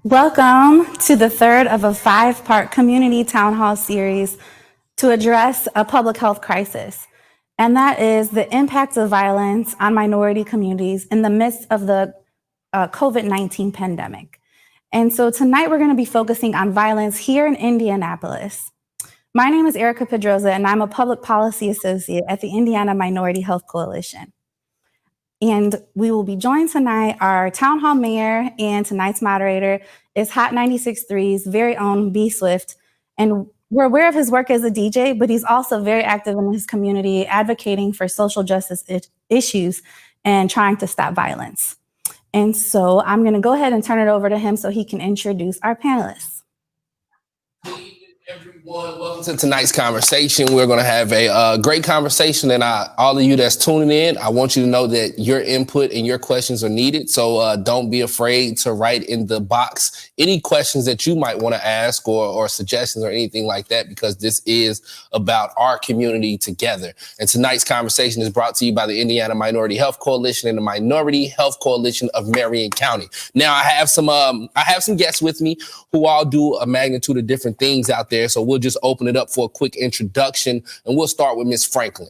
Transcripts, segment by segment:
Welcome to the third of a 5-part community town hall series to address a public health crisis, and that is the impact of violence on minority communities in the midst of the COVID-19 pandemic. And so tonight we're going to be focusing on violence here in Indianapolis. My name is Erica Pedroza, and I'm a public policy associate at the Indiana Minority Health Coalition. And we will be joined tonight, our town hall mayor and tonight's moderator is Hot 96.3's very own B Swift. And we're aware of his work as a DJ, but he's also very active in his community, advocating for social justice issues and trying to stop violence. And so I'm going to go ahead and turn it over to him so he can introduce our panelists. Everyone, welcome to tonight's conversation. We're going to have a great conversation, and all of you that's tuning in, I want you to know that your input and your questions are needed. So don't be afraid to write in the box any questions that you might want to ask or suggestions or anything like that, because this is about our community together. And tonight's conversation is brought to you by the Indiana Minority Health Coalition and the Minority Health Coalition of Marion County. Now, I have some guests with me who all do a magnitude of different things out there. So we'll just open it up for a quick introduction, and we'll start with Ms. Franklin.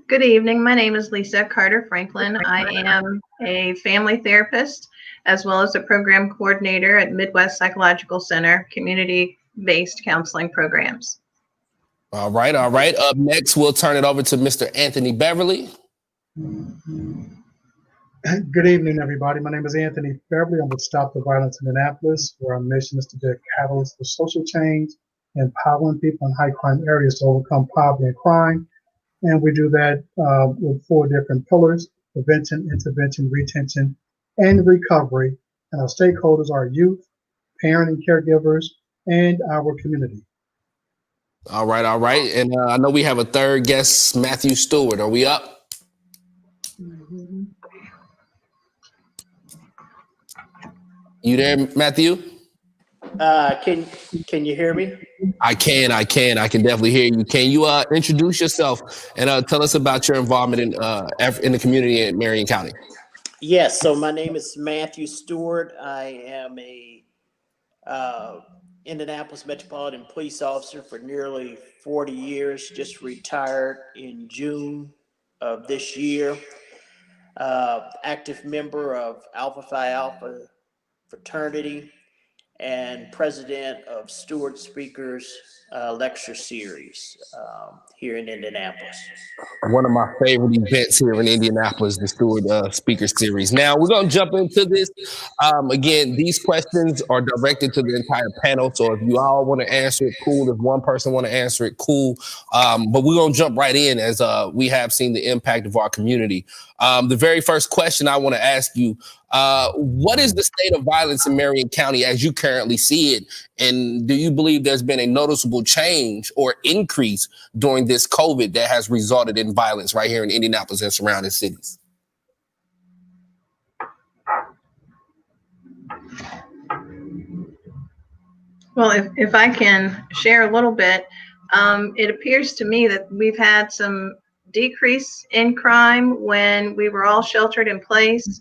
Good evening. My name is Leesa Carter Franklin. I am a family therapist as well as a program coordinator at Midwest Psychological Center, community-based counseling programs. All right. Up next, we'll turn it over to Mr. Anthony Beverly. Good evening, everybody. My name is Anthony Beverly. I'm with Stop the Violence in Indianapolis, where our mission is to be a catalyst for social change, empowering people in high crime areas to overcome poverty and crime. And we do that with 4 different pillars: prevention, intervention, retention, and recovery. And our stakeholders are youth, parent and caregivers, and our community. All right. And I know we have a third guest, Matthew Steward. Are we up? You there, Matthew? Can you hear me? I can definitely hear you. Can you introduce yourself and tell us about your involvement in the community in Marion County? Yes. So my name is Matthew Steward. I am a Indianapolis Metropolitan Police Officer for nearly 40 years. Just retired in June of this year. Active member of Alpha Phi Alpha fraternity and president of Steward Speakers lecture series here in Indianapolis. One of my favorite events here in Indianapolis, the Steward Speaker Series. Now, we're going to jump into this. Again, these questions are directed to the entire panel, so if you all want to answer it, cool. If one person want to answer it, cool. But we're going to jump right in as we have seen the impact of our community. The very first question I want to ask you, what is the state of violence in Marion County as you currently see it? And do you believe there's been a noticeable change or increase during this COVID that has resulted in violence right here in Indianapolis and surrounding cities? Well, if I can share a little bit, it appears to me that we've had some decrease in crime when we were all sheltered in place.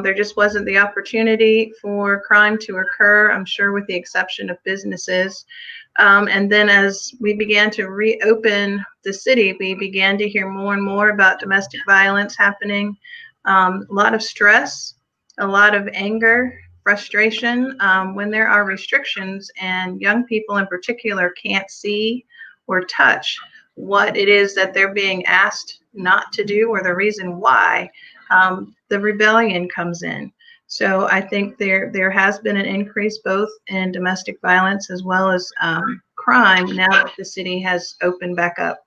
There just wasn't the opportunity for crime to occur, I'm sure, with the exception of businesses. And then as we began to reopen the city, we began to hear more and more about domestic violence happening. A lot of stress, a lot of anger, frustration when there are restrictions and young people in particular can't see or touch what it is that they're being asked not to do or the reason why. The rebellion comes in. So I think there has been an increase both in domestic violence as well as crime now that the city has opened back up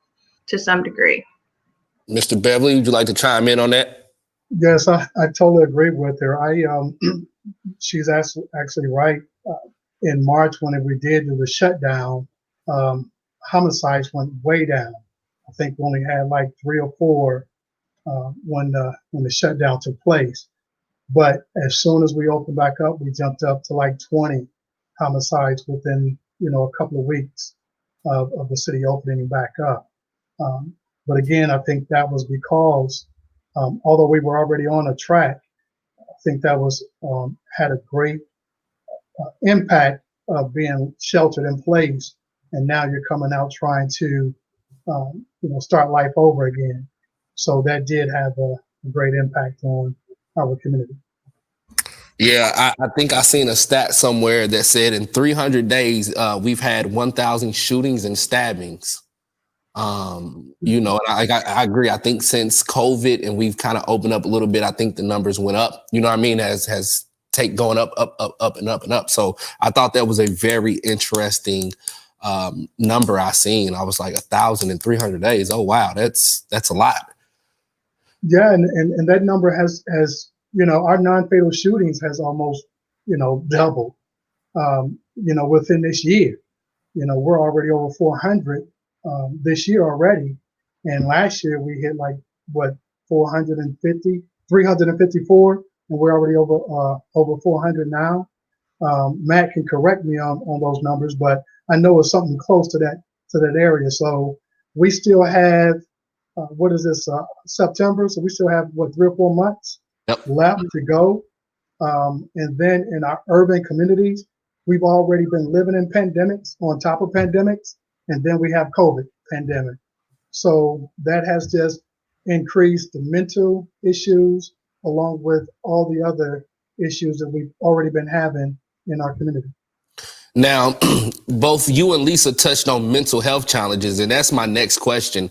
to some degree. Mr. Beverly, would you like to chime in on that? Yes, I totally agree with her. She's actually right. In March, when we did the shutdown, homicides went way down. I think we only had like 3 or 4 when the shutdown took place. But as soon as we opened back up, we jumped up to like 20 homicides within a couple of weeks of the city opening back up. But again, I think that was because although we were already on a track think that was had a great impact of being sheltered in place, and now you're coming out trying to start life over again. So that did have a great impact on our community. Yeah, I think I seen a stat somewhere that said in 300 days, we've had 1,000 shootings and stabbings. And I agree. I think since COVID and we've kind of opened up a little bit, I think the numbers went up. You know what I mean? Has going up and up and up. So I thought that was a very interesting number I seen. I was like 1,000 in 300 days. Oh wow, that's a lot. Yeah, and that number has our non-fatal shootings has almost doubled within this year. We're already over 400 this year already, and last year we hit 354, and we're already over 400 now. Matt can correct me on those numbers, but I know it's something close to that area. So we still have what is this, September? So we still have 3 or 4 months left to go. And then in our urban communities, we've already been living in pandemics on top of pandemics, and then we have COVID pandemic. So that has just increased the mental issues along with all the other issues that we've already been having in our community. Now, both you and Leesa touched on mental health challenges, and that's my next question.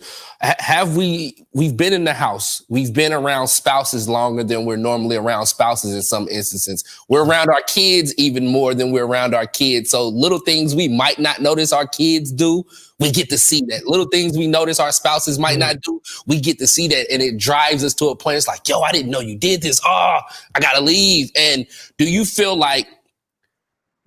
We've been in the house, we've been around spouses longer than we're normally around spouses in some instances. We're around our kids even more than we're around our kids. So little things we might not notice our kids do, we get to see that. Little things we notice our spouses might not do, we get to see that. And it drives us to a point. It's like, yo, I didn't know you did this. Oh, I gotta leave. And do you feel like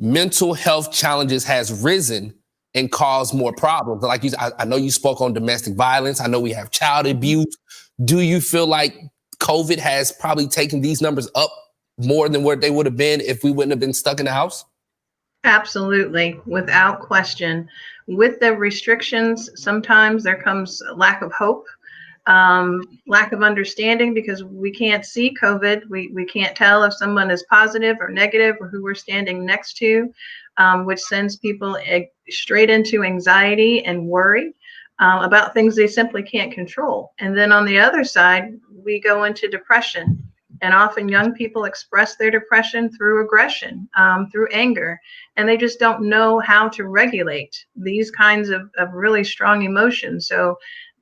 mental health challenges has risen and caused more problems? Like I know you spoke on domestic violence. I know we have child abuse. Do you feel like COVID has probably taken these numbers up more than where they would have been if we wouldn't have been stuck in the house? Absolutely, without question. With the restrictions, sometimes there comes a lack of hope, lack of understanding, because we can't see COVID. We can't tell if someone is positive or negative or who we're standing next to, which sends people straight into anxiety and worry about things they simply can't control. And then on the other side, we go into depression. And often young people express their depression through aggression, through anger, and they just don't know how to regulate these kinds of really strong emotions. So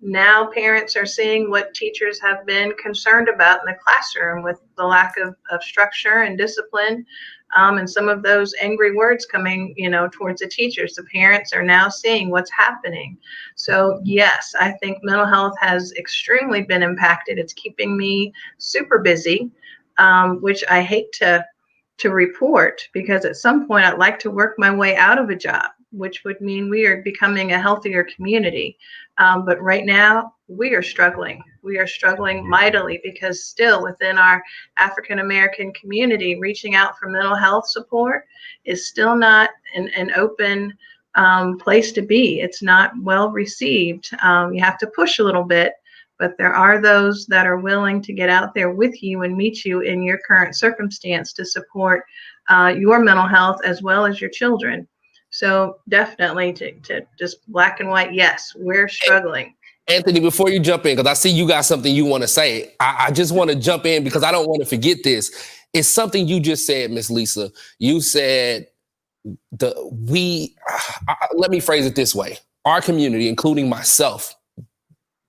now parents are seeing what teachers have been concerned about in the classroom with the lack of structure and discipline, and some of those angry words coming, towards the teachers. The parents are now seeing what's happening. So yes, I think mental health has extremely been impacted. It's keeping me super busy, which I hate to report, because at some point I'd like to work my way out of a job, which would mean we are becoming a healthier community. But right now we are struggling. We are struggling mightily, because still within our African American community, reaching out for mental health support is still not an open place to be. It's not well received. You have to push a little bit, but there are those that are willing to get out there with you and meet you in your current circumstance to support your mental health as well as your children. So definitely to just black and white, yes, we're struggling. Anthony, before you jump in, because I see you got something you want to say, I just want to jump in because I don't want to forget this. It's something you just said, Miss Leesa. You said let me phrase it this way. Our community, including myself,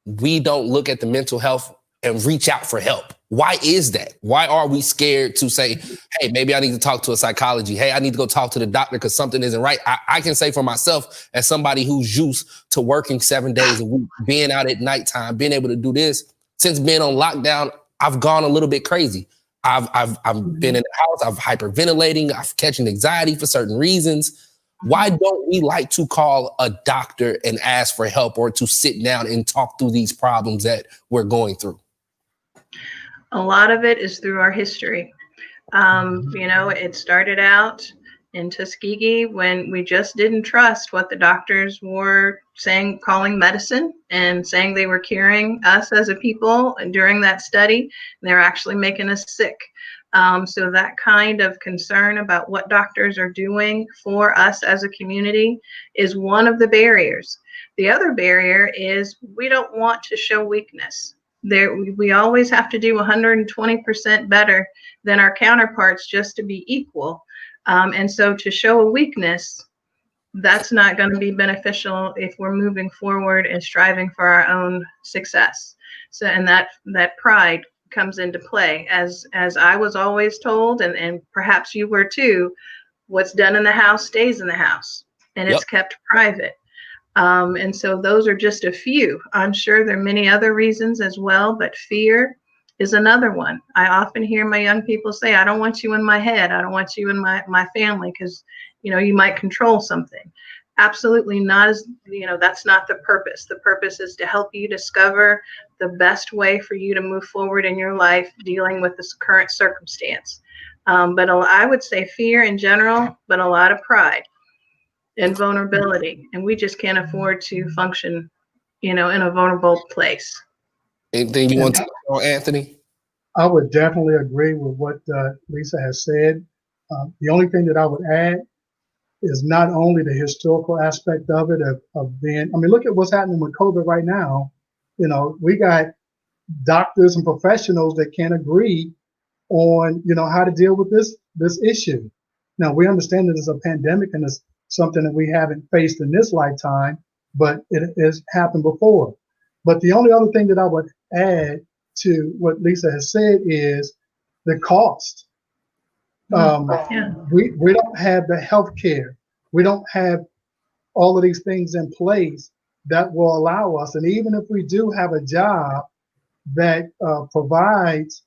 we don't look at the mental health and reach out for help. Why is that? Why are we scared to say, hey, maybe I need to talk to a psychology. Hey, I need to go talk to the doctor because something isn't right. I can say for myself, as somebody who's used to working 7 days a week, being out at nighttime, being able to do this, since being on lockdown, I've gone a little bit crazy. I've been in the house, I'm hyperventilating, I'm catching anxiety for certain reasons. Why don't we like to call a doctor and ask for help, or to sit down and talk through these problems that we're going through? A lot of it is through our history. It started out in Tuskegee when we just didn't trust what the doctors were saying, calling medicine, and saying they were curing us as a people during that study. They're actually making us sick. So that kind of concern about what doctors are doing for us as a community is one of the barriers. The other barrier is we don't want to show weakness. We always have to do 120% better than our counterparts just to be equal. And so to show a weakness, that's not going to be beneficial if we're moving forward and striving for our own success. So, and that pride comes into play, as I was always told, and perhaps you were too. What's done in the house stays in the house, and it's kept private. And so those are just a few. I'm sure there are many other reasons as well, but fear is another one. I often hear my young people say, I don't want you in my head. I don't want you in my family because, you might control something. Absolutely not. That's not the purpose. The purpose is to help you discover the best way for you to move forward in your life dealing with this current circumstance. But I would say fear in general, but a lot of pride and vulnerability. And we just can't afford to function, in a vulnerable place. Anything you want to know, Anthony? I would definitely agree with what Leesa has said. The only thing that I would add is not only the historical aspect of it, of being, look at what's happening with COVID right now. We got doctors and professionals that can't agree on, how to deal with this issue. Now, we understand that it's a pandemic and it's something that we haven't faced in this lifetime, but it has happened before. But the only other thing that I would add to what Leesa has said is the cost. We don't have the health care. We don't have all of these things in place that will allow us. And even if we do have a job that provides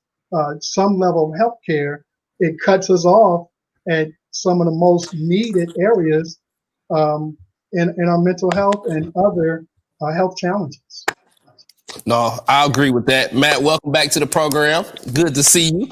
some level of health care, it cuts us off at some of the most needed areas in our mental health and other health challenges. No, I agree with that. Matt, welcome back to the program. Good to see you.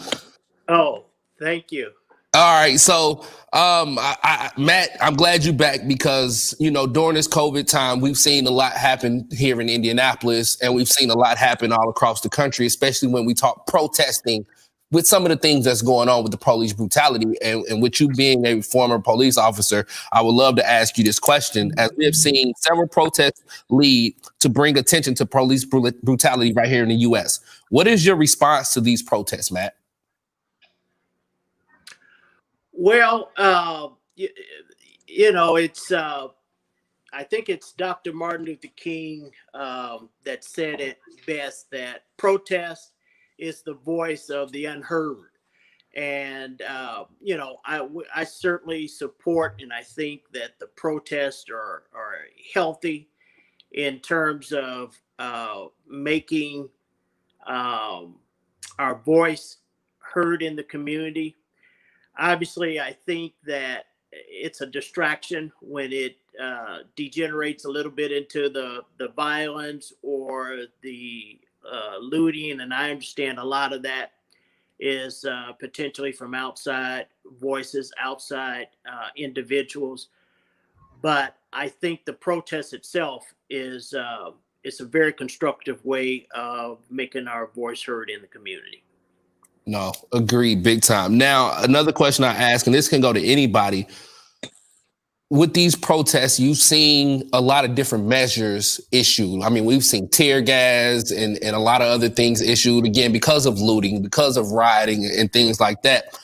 Oh, thank you. All right. So, Matt, I'm glad you're back because, during this COVID time, we've seen a lot happen here in Indianapolis, and we've seen a lot happen all across the country, especially when we talk protesting with some of the things that's going on with the police brutality. And with you being a former police officer, I would love to ask you this question. As we have seen several protests lead to bring attention to police brutality right here in the U.S., what is your response to these protests, Matt? Well, it's I think it's Dr. Martin Luther King that said it best, that protest is the voice of the unheard. And, I certainly support, and I think that the protests are healthy in terms of making our voice heard in the community. Obviously, I think that it's a distraction when it degenerates a little bit into the violence or the looting, and I understand a lot of that is potentially from outside voices, outside individuals. But I think the protest itself is it's a very constructive way of making our voice heard in the community. No, agreed, big time. Now, another question I ask, and this can go to anybody. With these protests, you've seen a lot of different measures issued. We've seen tear gas and a lot of other things issued, again, because of looting, because of rioting and things like that.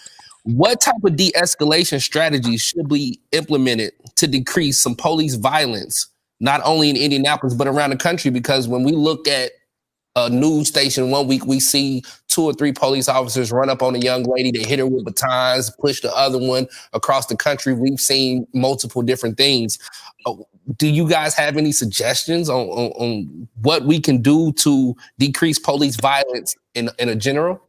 What type of de-escalation strategies should be implemented to decrease some police violence, not only in Indianapolis, but around the country? Because when we look at a news station one week, we see 2 or 3 police officers run up on a young lady, they hit her with batons, push the other one across the country. We've seen multiple different things. Do you guys have any suggestions on what we can do to decrease police violence in a general?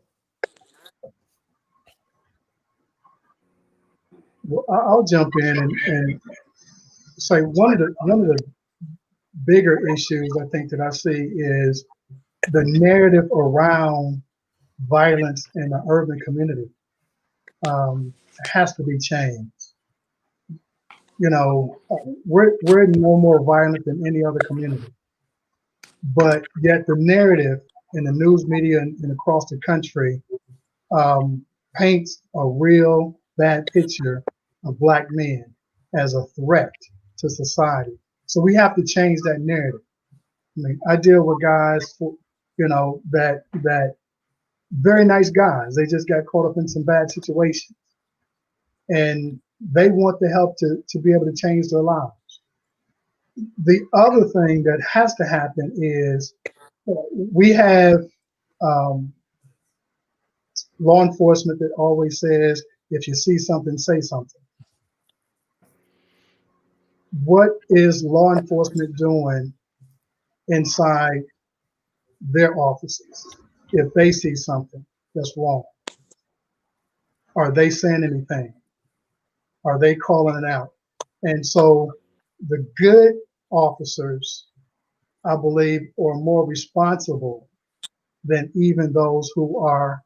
Well, I'll jump in and say one of the bigger issues I think that I see is the narrative around violence in the urban community has to be changed. We're no more violent than any other community, but yet the narrative in the news media and across the country paints a real bad picture of black men as a threat to society. So we have to change that narrative. I mean, I deal with guys, that very nice guys. They just got caught up in some bad situations, and they want the help to be able to change their lives. The other thing that has to happen is we have law enforcement that always says, if you see something, say something. What is law enforcement doing inside their offices if they see something that's wrong? Are they saying anything? Are they calling it out? And so the good officers, I believe, are more responsible than even those who are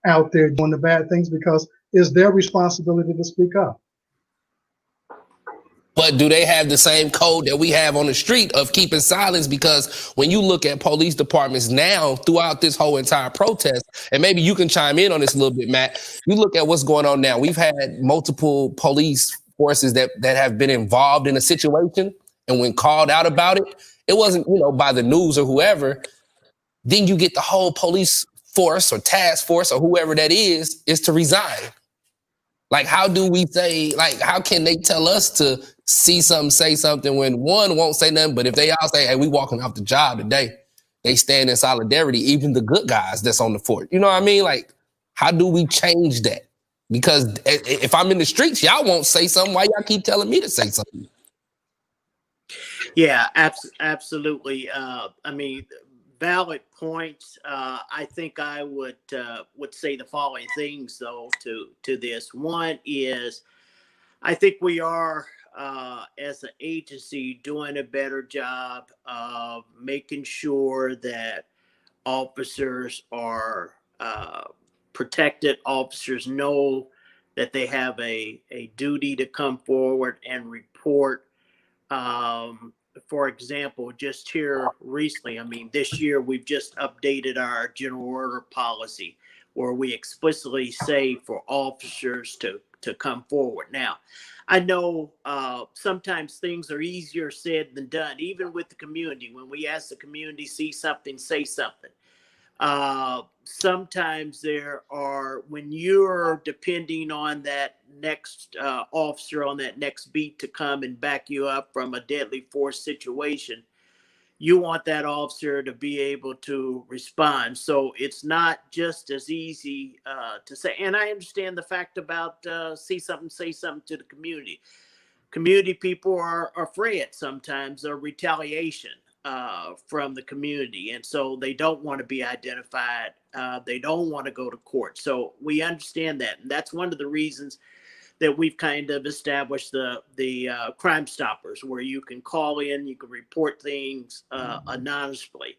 out there doing the bad things, because it's their responsibility to speak up. But do they have the same code that we have on the street of keeping silence? Because when you look at police departments now throughout this whole entire protest, and maybe you can chime in on this a little bit, Matt, you look at what's going on now. We've had multiple police forces that have been involved in a situation, and when called out about it, it wasn't, by the news or whoever. Then you get the whole police force or task force or whoever that is to resign. Like, how do we say, how can they tell us to see something, say something when one won't say nothing, but if they all say, hey, we walking off the job today, they stand in solidarity, even the good guys that's on the fort. You know what I mean? Like, how do we change that? Because if I'm in the streets, y'all won't say something. Why y'all keep telling me to say something? Yeah, absolutely. Valid points. I think I would say the following things though to this. One is, I think we are as an agency doing a better job of making sure that officers are protected. Officers know that they have a duty to come forward and report. For example, just here recently, this year we've just updated our general order policy where we explicitly say for officers to come forward. Now, I know sometimes things are easier said than done, even with the community. When we ask the community, see something, say something. Sometimes when you're depending on that next officer on that next beat to come and back you up from a deadly force situation, you want that officer to be able to respond. So it's not just as easy to say. And I understand the fact about see something, say something to the community. Community people are afraid sometimes of retaliation from the community. And so they don't want to be identified. They don't want to go to court. So we understand that. And that's one of the reasons that we've kind of established the Crime Stoppers, where you can call in, you can report things anonymously.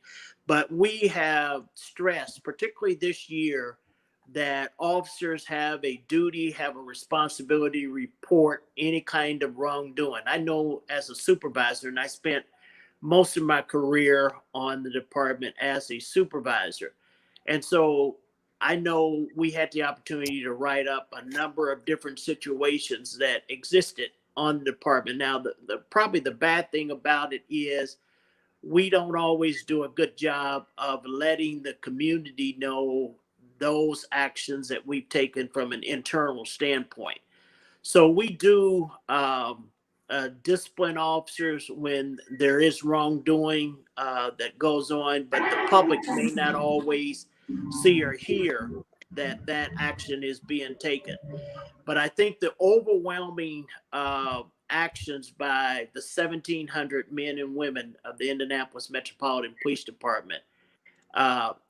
But we have stressed, particularly this year, that officers have a duty, have a responsibility to report any kind of wrongdoing. I know as a supervisor, and I spent most of my career on the department as a supervisor. And so I know we had the opportunity to write up a number of different situations that existed on the department. Now, probably the bad thing about it is we don't always do a good job of letting the community know those actions that we've taken from an internal standpoint. So we do discipline officers when there is wrongdoing that goes on, but the public may not always see or hear that action is being taken. But I think the overwhelming actions by the 1,700 men and women of the Indianapolis Metropolitan Police Department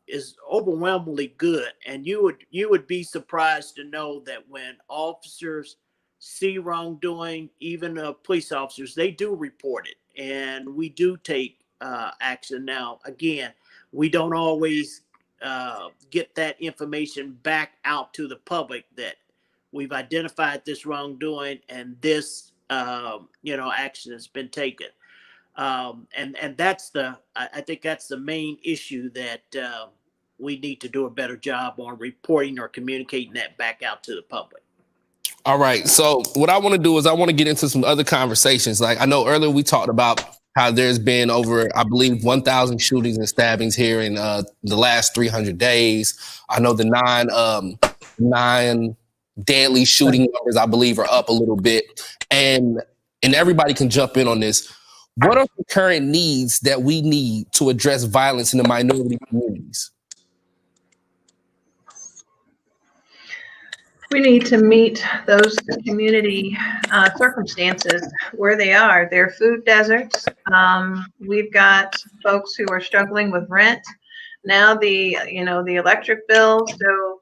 is overwhelmingly good. And you would be surprised to know that when officers see wrongdoing, even police officers, they do report it, and we do take action. Now, again, we don't always get that information back out to the public that we've identified this wrongdoing and this action has been taken. And that's I think that's the main issue that we need to do a better job on reporting or communicating that back out to the public. All right. So what I want to do is I want to get into some other conversations. Like I know earlier we talked about how there's been over, I believe, 1,000 shootings and stabbings here in the last 300 days. I know the nine deadly shooting numbers, I believe, are up a little bit. And everybody can jump in on this. What are the current needs that we need to address violence in the minority communities? We need to meet those community circumstances where they are. They're food deserts. We've got folks who are struggling with rent. Now the electric bills. So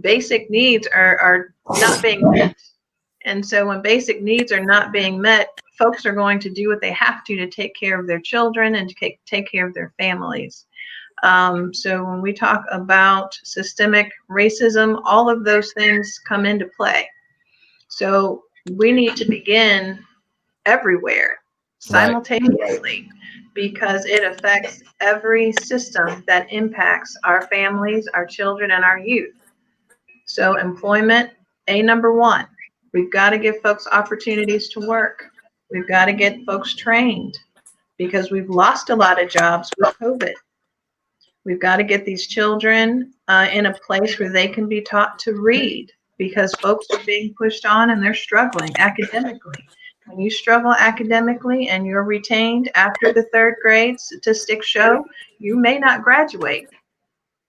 basic needs are not being met. And so when basic needs are not being met, folks are going to do what they have to take care of their children and to take care of their families. So when we talk about systemic racism, all of those things come into play. So we need to begin everywhere simultaneously, because it affects every system that impacts our families, our children, and our youth. So employment, number one. We've got to give folks opportunities to work. We've got to get folks trained, because we've lost a lot of jobs with COVID. We've got to get these children in a place where they can be taught to read, because folks are being pushed on and they're struggling academically. When you struggle academically and you're retained after the third grade, statistics show you may not graduate.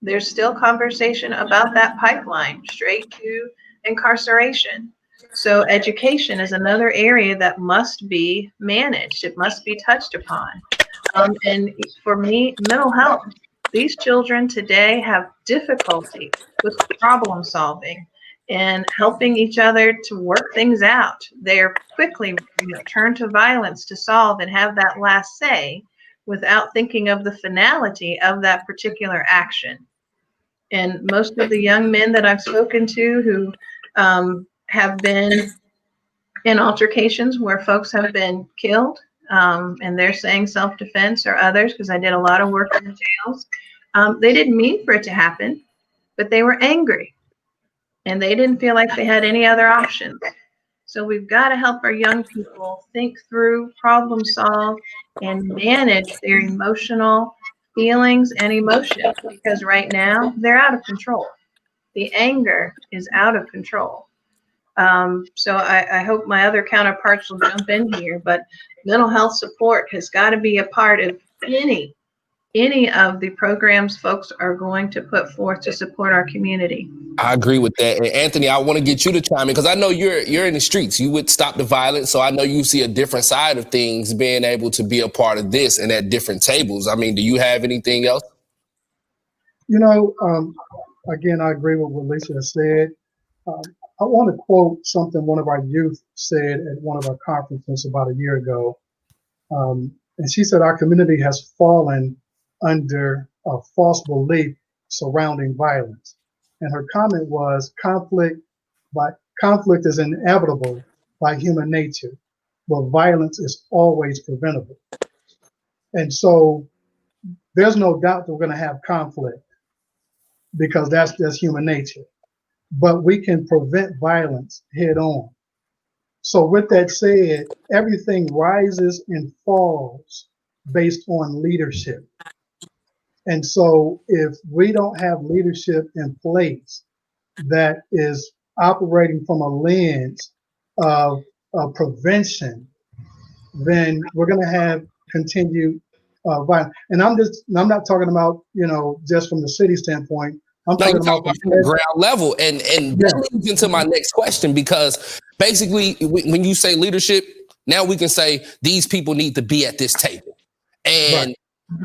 There's still conversation about that pipeline straight to incarceration. So education is another area that must be managed. It must be touched upon. And for me, mental health. These children today have difficulty with problem solving and helping each other to work things out. They're quickly turn to violence to solve and have that last say without thinking of the finality of that particular action. And most of the young men that I've spoken to who have been in altercations where folks have been killed, and they're saying self-defense or others, because I did a lot of work in the jails. They didn't mean for it to happen, but they were angry and they didn't feel like they had any other options. So we've got to help our young people think through, problem solve, and manage their emotional feelings and emotions, because right now they're out of control. The anger is out of control. So I hope my other counterparts will jump in here, but mental health support has got to be a part of any of the programs folks are going to put forth to support our community. I agree with that. And Anthony, I want to get you to chime in, because I know you're in the streets. You would stop the violence. So I know you see a different side of things, being able to be a part of this and at different tables. I mean, do you have anything else? Again, I agree with what Leesa has said. I want to quote something one of our youth said at one of our conferences about a year ago. And she said, our community has fallen under a false belief surrounding violence. And her comment was, conflict is inevitable by human nature, but violence is always preventable. And so there's no doubt that we're going to have conflict, because that's human nature. But we can prevent violence head on. So with that said, everything rises and falls based on leadership. And so if we don't have leadership in place that is operating from a lens of prevention, then we're going to have continued violence. And I'm not talking about, just from the city standpoint. I'm talking about the ground level. And that leads into my next question, because basically when you say leadership, now we can say these people need to be at this table. And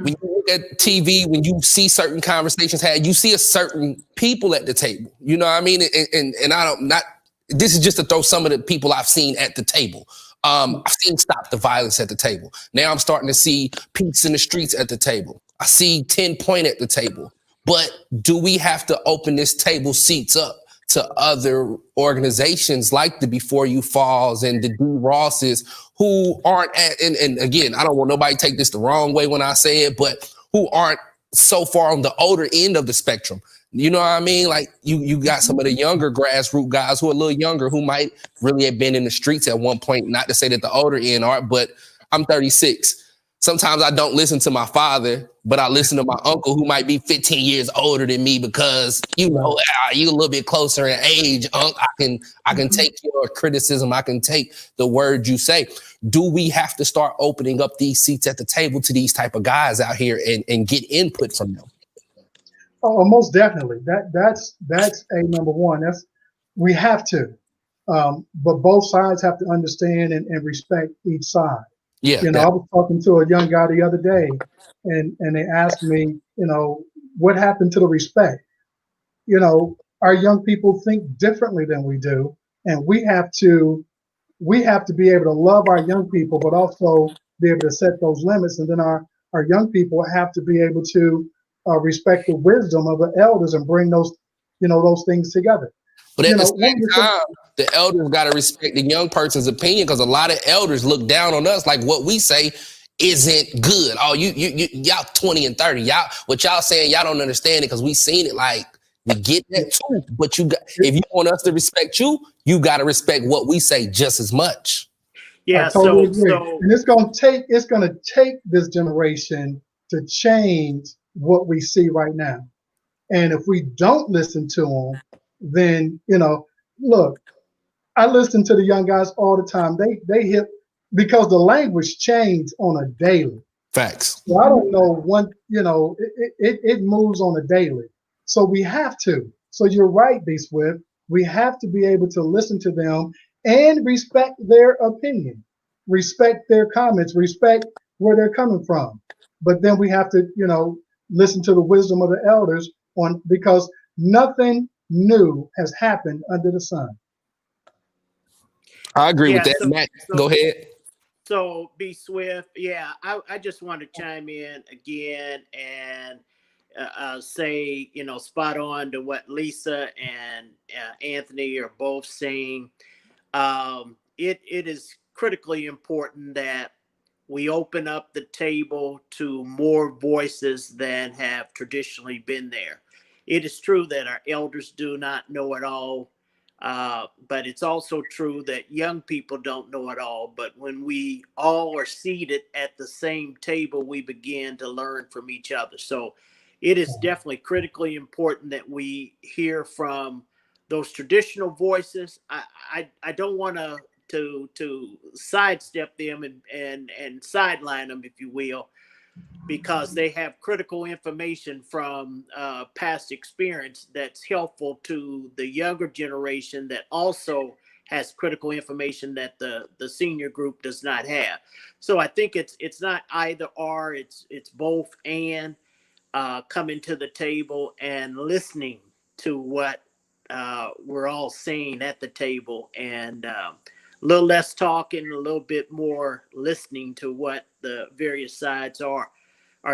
when you look at TV, when you see certain conversations had, you see a certain people at the table. You know what I mean? And this is just to throw some of the people I've seen at the table. I've seen Stop the Violence at the table. Now I'm starting to see Peace in the Streets at the table. I see 10 Point at the table. But do we have to open this table seats up to other organizations like the Before You Falls and the D. Rosses, who aren't and again, I don't want nobody to take this the wrong way when I say it, but who aren't so far on the older end of the spectrum. You know what I mean? Like you got some of the younger grassroots guys who are a little younger who might really have been in the streets at one point. Not to say that the older end are, but I'm 36. Sometimes I don't listen to my father, but I listen to my uncle who might be 15 years older than me because you know you a little bit closer in age. I can take your criticism. I can take the words you say. Do we have to start opening up these seats at the table to these type of guys out here and get input from them? Oh, most definitely. That's a number one. We have to, but both sides have to understand and respect each side. Yeah, You know, I was talking to a young guy the other day, and they asked me, you know, what happened to the respect? You know, our young people think differently than we do, and we have to be able to love our young people, but also be able to set those limits. And then our young people have to be able to respect the wisdom of the elders and bring those things together. But at the One same of the time, the elders got to respect the young person's opinion, because a lot of elders look down on us like what we say isn't good. Oh, y'all 20 and 30. What y'all saying, y'all don't understand it because we seen it. Like, we get that too. But if you want us to respect you, you got to respect what we say just as much. Yeah, I totally agree. so And it's gonna take this generation to change what we see right now. And if we don't listen to them, then look, I listen to the young guys all the time. They hit because the language changed on a daily. Facts. So I don't know it moves on a daily. So we have to. So you're right, B Swift. We have to be able to listen to them and respect their opinion, respect their comments, respect where they're coming from. But then we have to, listen to the wisdom of the elders because nothing new has happened under the sun. I agree with that. Matt, go ahead. So, B Swift, I just want to chime in again and say, spot on to what Leesa and Anthony are both saying. It is critically important that we open up the table to more voices than have traditionally been there. It is true that our elders do not know it all, but it's also true that young people don't know it all. But when we all are seated at the same table, we begin to learn from each other. So it is definitely critically important that we hear from those traditional voices. I don't want to sidestep them and sideline them, if you will, because they have critical information from past experience that's helpful to the younger generation that also has critical information that the senior group does not have. So I think it's not either or, it's both and, coming to the table and listening to what we're all saying at the table, and a little less talking, a little bit more listening to what the various sides are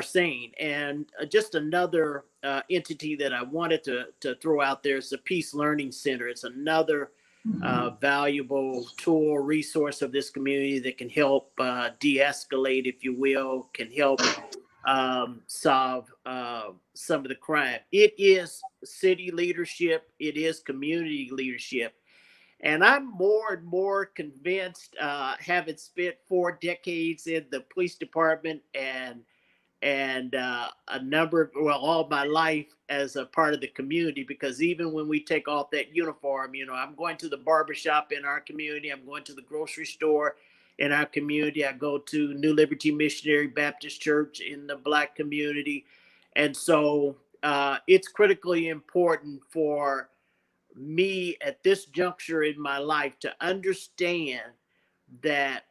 saying. And just another entity that I wanted to throw out there is the Peace Learning Center. It's another valuable tool, resource of this community that can help de-escalate, if you will, can help solve some of the crime. It is city leadership. It is community leadership. And I'm more and more convinced, having spent 4 decades in the police department and all my life as a part of the community, because even when we take off that uniform, I'm going to the barbershop in our community, I'm going to the grocery store in our community, I go to New Liberty Missionary Baptist Church in the Black community. And so it's critically important for me at this juncture in my life to understand that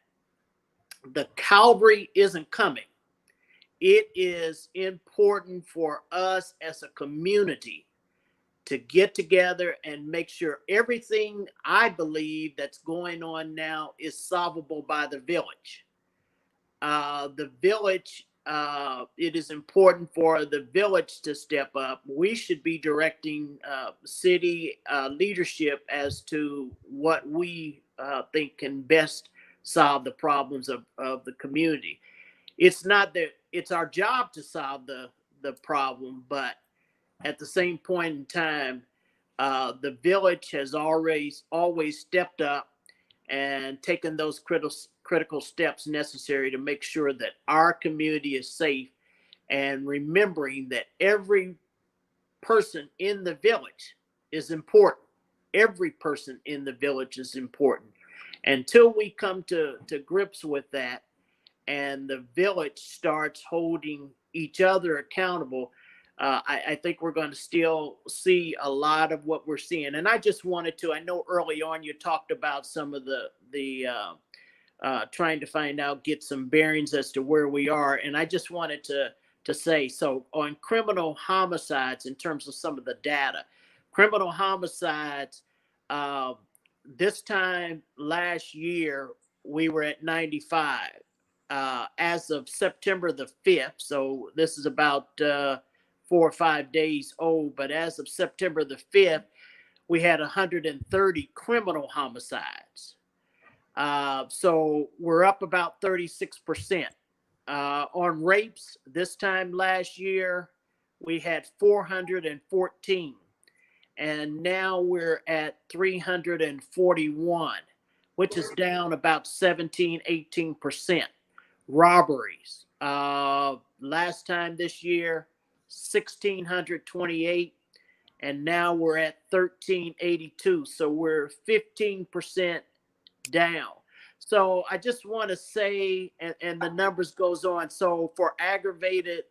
the cavalry isn't coming. It is important for us as a community to get together and make sure everything I believe that's going on now is solvable by the village. The village, it is important for the village to step up. We should be directing city leadership as to what we think can best solve the problems of the community. It's not that it's our job to solve the the problem, but at the same point in time, the village has always stepped up and taken those critical steps necessary to make sure that our community is safe, and remembering that every person in the village is important. Every person in the village is important. Until we come to grips with that and the village starts holding each other accountable, I think we're going to still see a lot of what we're seeing. And I just wanted to, I know early on you talked about some of the trying to find out, get some bearings as to where we are. And I just wanted to say, so on criminal homicides, in terms of some of the data, criminal homicides, this time last year, we were at 95. As of September the 5th, so this is about 4 or 5 days old, but as of September the 5th, we had 130 criminal homicides. So we're up about 36%. On rapes, this time last year, we had 414. And now we're at 341, which is down about 18%. Robberies, last time this year, 1,628, and now we're at 1,382. So we're 15% down. So I just want to say, and the numbers goes on. So for aggravated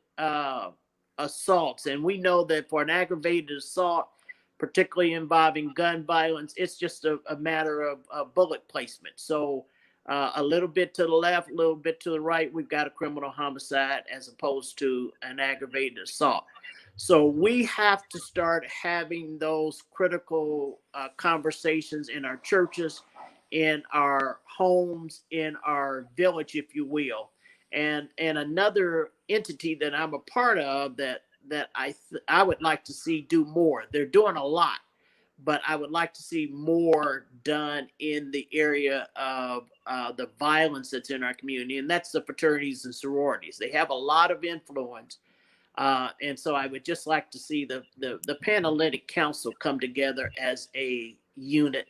assaults, and we know that for an aggravated assault, particularly involving gun violence, it's just a matter of bullet placement. So a little bit to the left, a little bit to the right, we've got a criminal homicide as opposed to an aggravated assault. So we have to start having those critical conversations in our churches, in our homes, in our village, if you will. And another entity that I'm a part of that I would like to see do more. They're doing a lot, but I would like to see more done in the area of the violence that's in our community, and that's the fraternities and sororities. They have a lot of influence, and so I would just like to see the Panelitic Council come together as a unit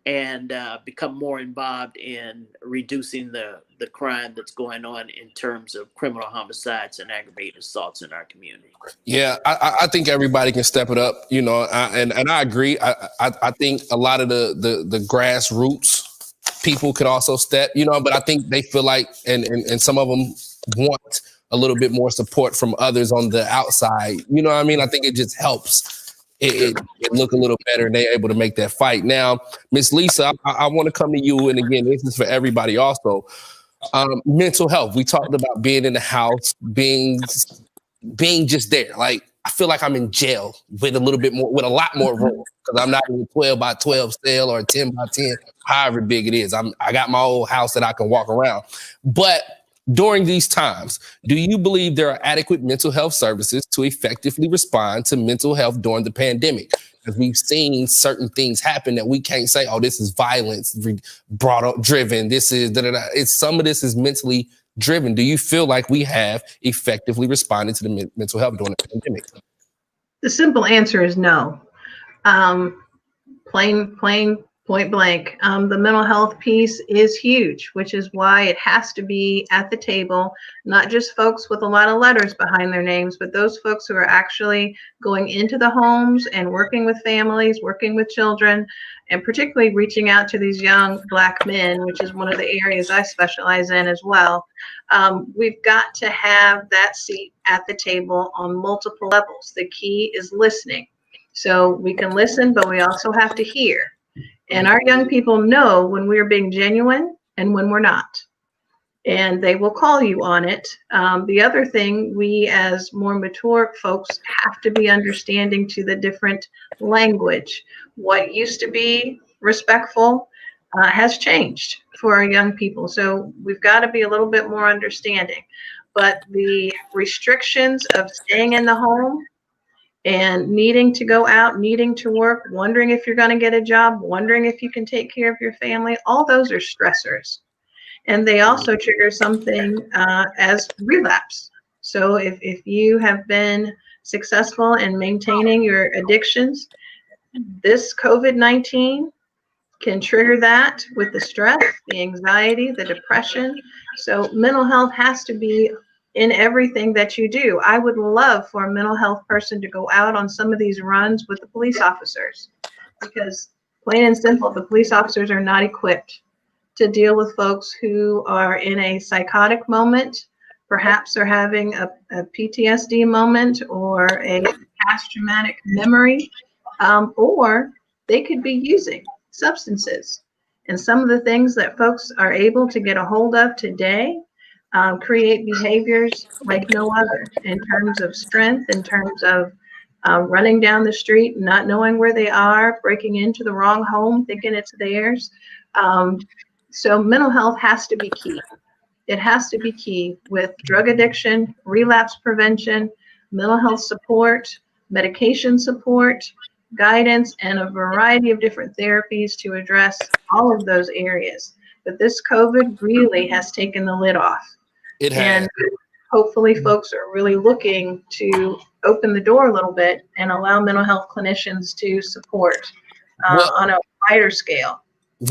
and become more involved in reducing the crime that's going on in terms of criminal homicides and aggravated assaults in our community. Yeah, I think everybody can step it up, you know, and I agree. I think a lot of the grassroots people could also step, you know, but I think they feel like, and some of them want a little bit more support from others on the outside. You know what I mean? I think it just helps it look a little better, and they're able to make that fight. Now, Miss Leesa, I want to come to you, and again, this is for everybody also. Mental health. We talked about being in the house, being just there. Like, I feel like I'm in jail with a lot more room, because I'm not in a 12 by 12 cell or a 10 by 10, however big it is. I got my old house that I can walk around. But during these times, do you believe there are adequate mental health services to effectively respond to mental health during the pandemic? Because we've seen certain things happen that we can't say, oh, this is violence driven. This is some of this is mentally driven. Do you feel like we have effectively responded to the mental health during the pandemic? The simple answer is no. Plain point blank. The mental health piece is huge, which is why it has to be at the table, not just folks with a lot of letters behind their names, but those folks who are actually going into the homes and working with families, working with children, and particularly reaching out to these young Black men, which is one of the areas I specialize in as well. We've got to have that seat at the table on multiple levels. The key is listening. So we can listen, but we also have to hear. And our young people know when we're being genuine and when we're not. And they will call you on it. The other thing, we as more mature folks have to be understanding to the different language. What used to be respectful has changed for our young people. So we've got to be a little bit more understanding. But the restrictions of staying in the home and needing to go out, needing to work, wondering if you're going to get a job, wondering if you can take care of your family, all those are stressors. And they also trigger something as relapse. So if you have been successful in maintaining your addictions, this COVID-19 can trigger that with the stress, the anxiety, the depression. So mental health has to be in everything that you do. I would love for a mental health person to go out on some of these runs with the police officers, because plain and simple, the police officers are not equipped to deal with folks who are in a psychotic moment. Perhaps they're having a PTSD moment or a past traumatic memory, or they could be using substances. And some of the things that folks are able to get a hold of today create behaviors like no other, in terms of strength, in terms of running down the street, not knowing where they are, breaking into the wrong home, thinking it's theirs. So mental health has to be key. It has to be key with drug addiction, relapse prevention, mental health support, medication support, guidance, and a variety of different therapies to address all of those areas. But this COVID really has taken the lid off. It has. And hopefully folks are really looking to open the door a little bit and allow mental health clinicians to support on a wider scale.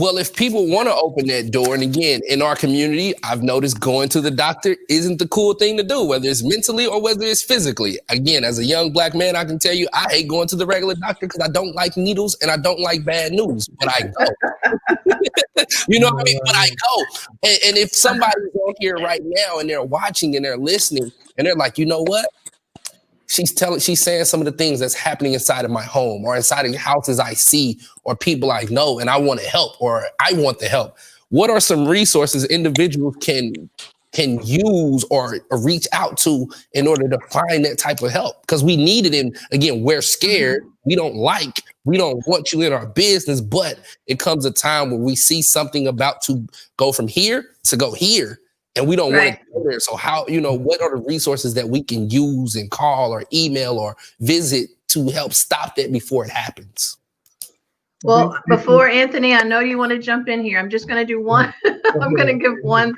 Well, if people want to open that door, and again, in our community, I've noticed going to the doctor isn't the cool thing to do, whether it's mentally or whether it's physically. Again, as a young Black man, I can tell you, I hate going to the regular doctor because I don't like needles and I don't like bad news, but I go. You know what I mean? But I go. And if somebody's on here right now and they're watching and they're listening and they're like, you know what? She's saying some of the things that's happening inside of my home or inside of the houses I see or people I know, and I want to help or I want the help. What are some resources individuals can use or reach out to in order to find that type of help? Because we need it. And again, we're scared. We don't want you in our business, but it comes a time where we see something about to go from here to go here. And we don't want to go there. So how, what are the resources that we can use and call or email or visit to help stop that before it happens? Well, before Anthony, I know you want to jump in here. I'm just going to do one. I'm going to give one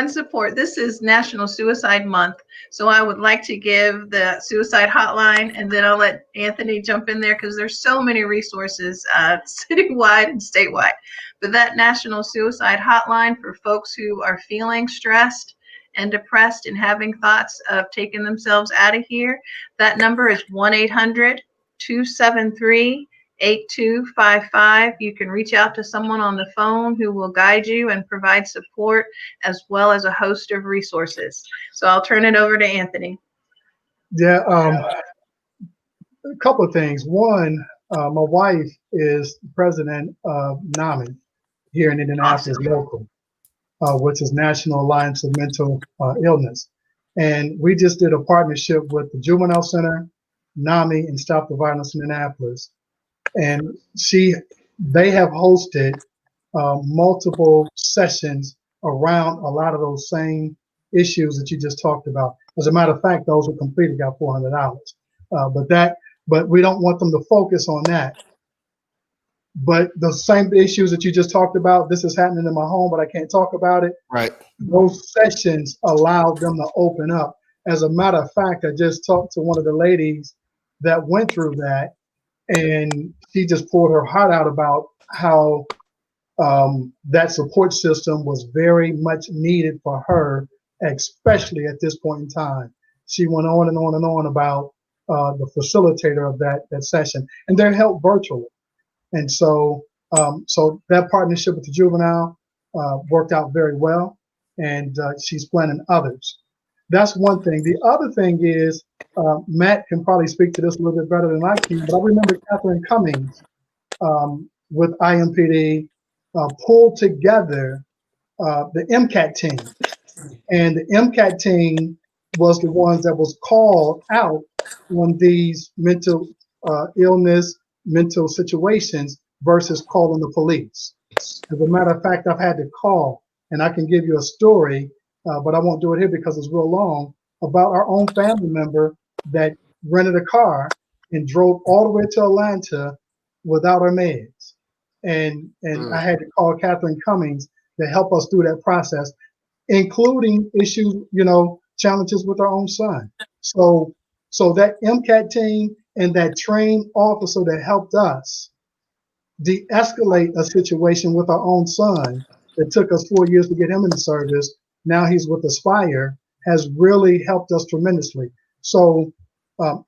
support. This is National Suicide Month. So I would like to give the suicide hotline, and then I'll let Anthony jump in there because there's so many resources citywide and statewide. But that National Suicide Hotline for folks who are feeling stressed and depressed and having thoughts of taking themselves out of here, that number is 1-800-273-8255. You can reach out to someone on the phone who will guide you and provide support, as well as a host of resources. So I'll turn it over to Anthony. Yeah, a couple of things. One, my wife is president of NAMI here in Indianapolis local, which is National Alliance of Mental Illness. And we just did a partnership with the Juvenile Center, NAMI, and Stop the Violence in Indianapolis. And they have hosted multiple sessions around a lot of those same issues that you just talked about. As a matter of fact, those who completed got $400. But we don't want them to focus on that. But the same issues that you just talked about, this is happening in my home, but I can't talk about it. Right. Those sessions allowed them to open up. As a matter of fact, I just talked to one of the ladies that went through that, and she just poured her heart out about how that support system was very much needed for her, especially at this point in time. She went on and on and on about the facilitator of that session, and they're held virtually. And so that partnership with the juvenile worked out very well, and she's planning others. That's one thing. The other thing is, Matt can probably speak to this a little bit better than I can, but I remember Catherine Cummings with IMPD pulled together the MCAT team. And the MCAT team was the ones that was called out on these mental illness, mental situations versus calling the police. As a matter of fact, I've had to call, and I can give you a story, but I won't do it here because it's real long, about our own family member that rented a car and drove all the way to Atlanta without her meds. And I had to call Catherine Cummings to help us through that process, including issues, challenges with our own son. So that MCAT team and that trained officer that helped us de-escalate a situation with our own son that took us 4 years to get him in the service, now he's with Aspire, has really helped us tremendously. So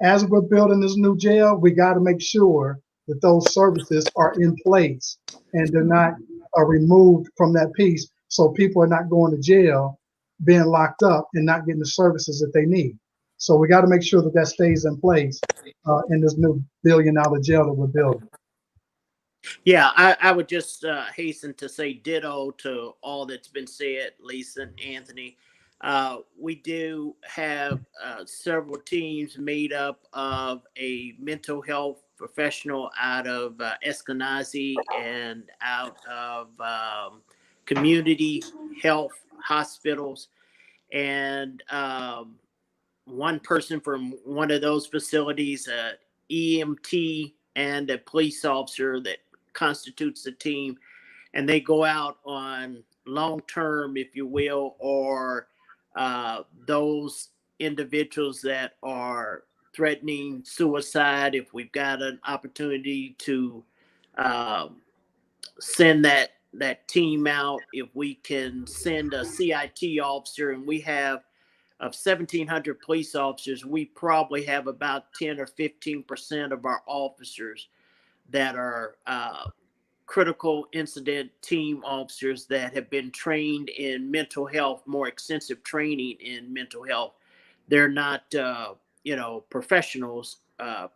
as we're building this new jail, we got to make sure that those services are in place and they're not removed from that piece, so people are not going to jail, being locked up and not getting the services that they need. So we got to make sure that that stays in place in this new $1 billion jail that we're building. Yeah, I would just hasten to say ditto to all that's been said, Leesa and Anthony. We do have several teams made up of a mental health professional out of Eskenazi and out of community health hospitals, and one person from one of those facilities, EMT, and a police officer that constitutes the team, and they go out on long term, if you will, or those individuals that are threatening suicide. If we've got an opportunity to send that team out, if we can send a CIT officer, and we have of 1,700 police officers, we probably have about 10 or 15% of our officers that are critical incident team officers that have been trained in mental health, more extensive training in mental health. They're not, professionals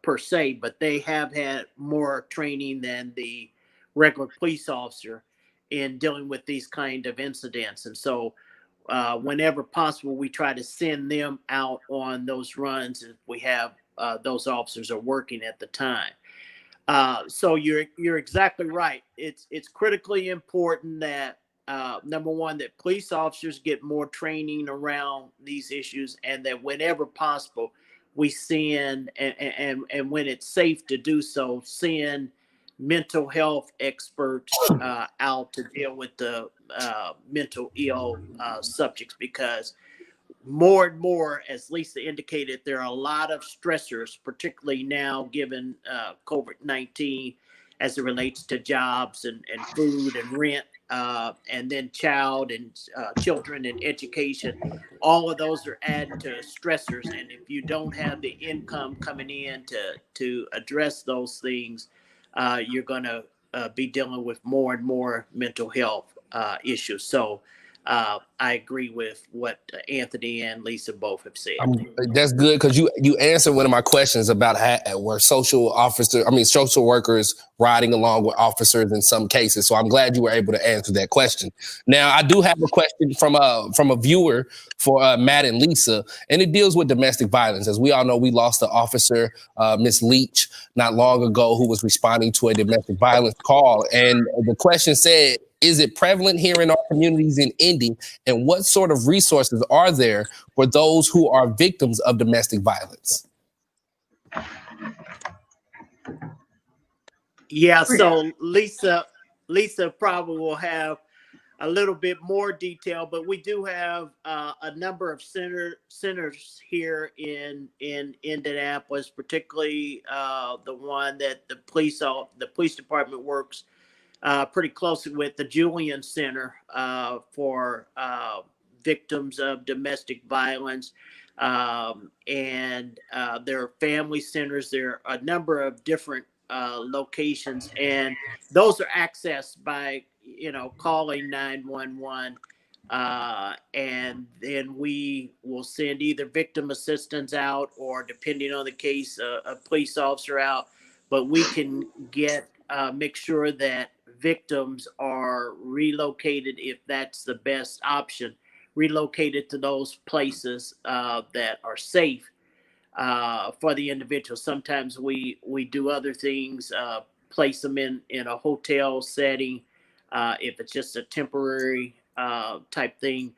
per se, but they have had more training than the regular police officer in dealing with these kind of incidents. And so whenever possible, we try to send them out on those runs if we have those officers are working at the time. So you're exactly right. It's critically important that number one, that police officers get more training around these issues, and that whenever possible, we send and when it's safe to do so, send mental health experts out to deal with the mental ill subjects, because more and more, as Leesa indicated, there are a lot of stressors, particularly now given COVID-19, as it relates to jobs and food and rent, and then children and education. All of those are adding to stressors, and if you don't have the income coming in to address those things, you're going to be dealing with more and more mental health issues. So I agree with what Anthony and Leesa both have said. That's good, because you answered one of my questions about where social workers riding along with officers in some cases. So I'm glad you were able to answer that question. Now, I do have a question from a viewer for Matt and Leesa, and it deals with domestic violence. As we all know, we lost an officer, Miss Leach, not long ago, who was responding to a domestic violence call. And the question said, is it prevalent here in our communities in Indy? And what sort of resources are there for those who are victims of domestic violence? Yeah, so Leesa probably will have a little bit more detail, but we do have a number of centers here in Indianapolis, particularly the one that the police department works pretty closely with, the Julian Center for victims of domestic violence. And there are family centers. There are a number of different locations, and those are accessed by, calling 911. And then we will send either victim assistance out, or depending on the case, a police officer out. But we can make sure that victims are relocated, if that's the best option, relocated to those places that are safe for the individual. Sometimes we do other things, place them in a hotel setting if it's just a temporary type thing.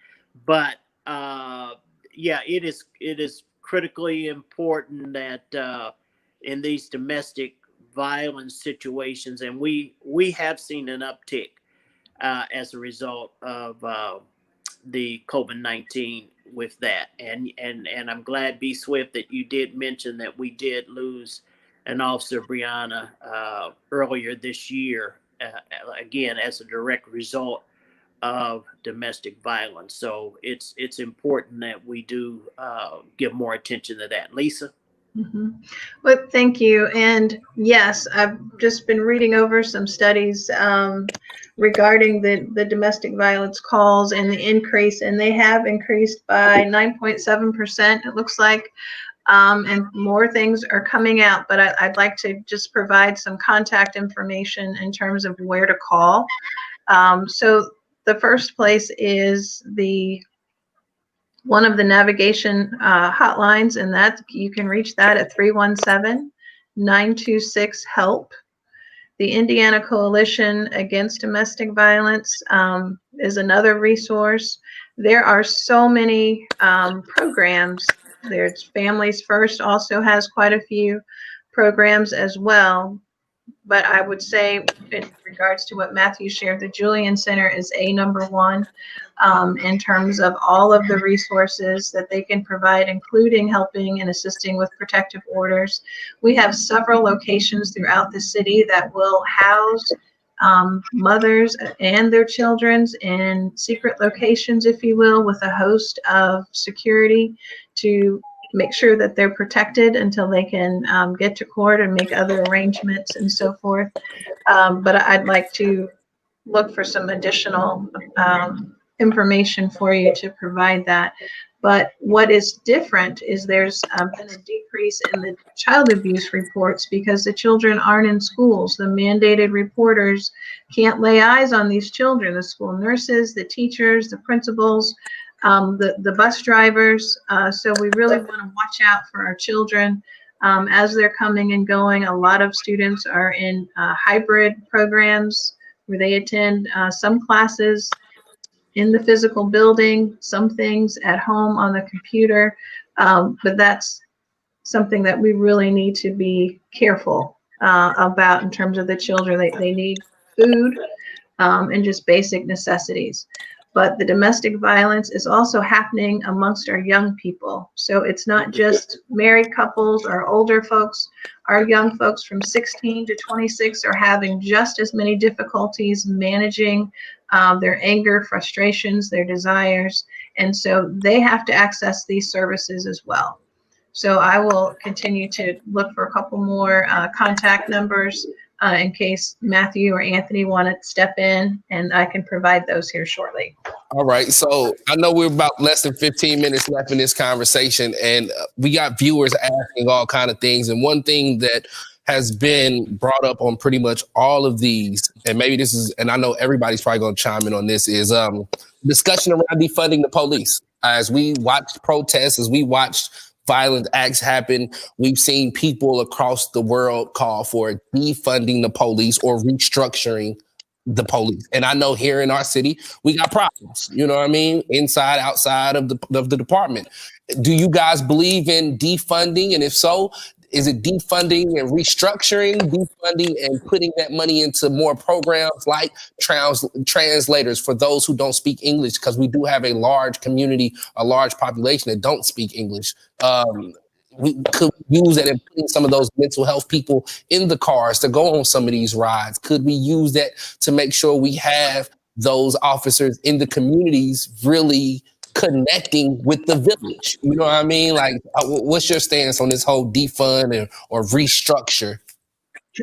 But it is critically important that in these domestic violence situations, and we have seen an uptick as a result of the COVID-19. with that. And I'm glad, B. Swift, that you did mention that we did lose an officer, Brianna, earlier this year, again, as a direct result of domestic violence. So it's important that we do give more attention to that. Leesa? Mm-hmm. Well, thank you. And yes, I've just been reading over some studies regarding the domestic violence calls and the increase, and they have increased by 9.7%, it looks like. And more things are coming out, but I'd like to just provide some contact information in terms of where to call. So the first place is one of the navigation hotlines, and that you can reach that at 317-926-HELP. The Indiana Coalition Against Domestic Violence is another resource. There are so many programs. There's Families First also has quite a few programs as well. But I would say, in regards to what Matthew shared, the Julian Center is number one in terms of all of the resources that they can provide, including helping and assisting with protective orders. We have several locations throughout the city that will house mothers and their children in secret locations, if you will, with a host of security to make sure that they're protected until they can get to court and make other arrangements and so forth. But I'd like to look for some additional information for you to provide that. But what is different is there's been a decrease in the child abuse reports because the children aren't in schools. The mandated reporters can't lay eyes on these children, the school nurses, the teachers, the principals, the bus drivers. So we really want to watch out for our children as they're coming and going. A lot of students are in hybrid programs where they attend some classes in the physical building, some things at home on the computer. But that's something that we really need to be careful about in terms of the children. They need food and just basic necessities. But the domestic violence is also happening amongst our young people. So it's not just married couples or older folks. Our young folks from 16 to 26 are having just as many difficulties managing their anger, frustrations, their desires. And so they have to access these services as well. So I will continue to look for a couple more contact numbers in case Matthew or Anthony want to step in, and I can provide those here shortly. All right. So I know we're about less than 15 minutes left in this conversation, and we got viewers asking all kind of things. And one thing that has been brought up on pretty much all of these, and maybe this is, and I know everybody's probably going to chime in on this, is discussion around defunding the police. As we watched protests, as we watched violent acts happen, we've seen people across the world call for defunding the police or restructuring the police. And I know here in our city, we got problems, you know what I mean? Inside, outside of the department. Do you guys believe in defunding? And if so, is it defunding and restructuring, defunding and putting that money into more programs like translators for those who don't speak English? Because we do have a large community, a large population that don't speak English. We could use that in putting some of those mental health people in the cars to go on some of these rides. Could we use that to make sure we have those officers in the communities really connecting with the village? You know what I mean? Like, what's your stance on this whole defund or restructure?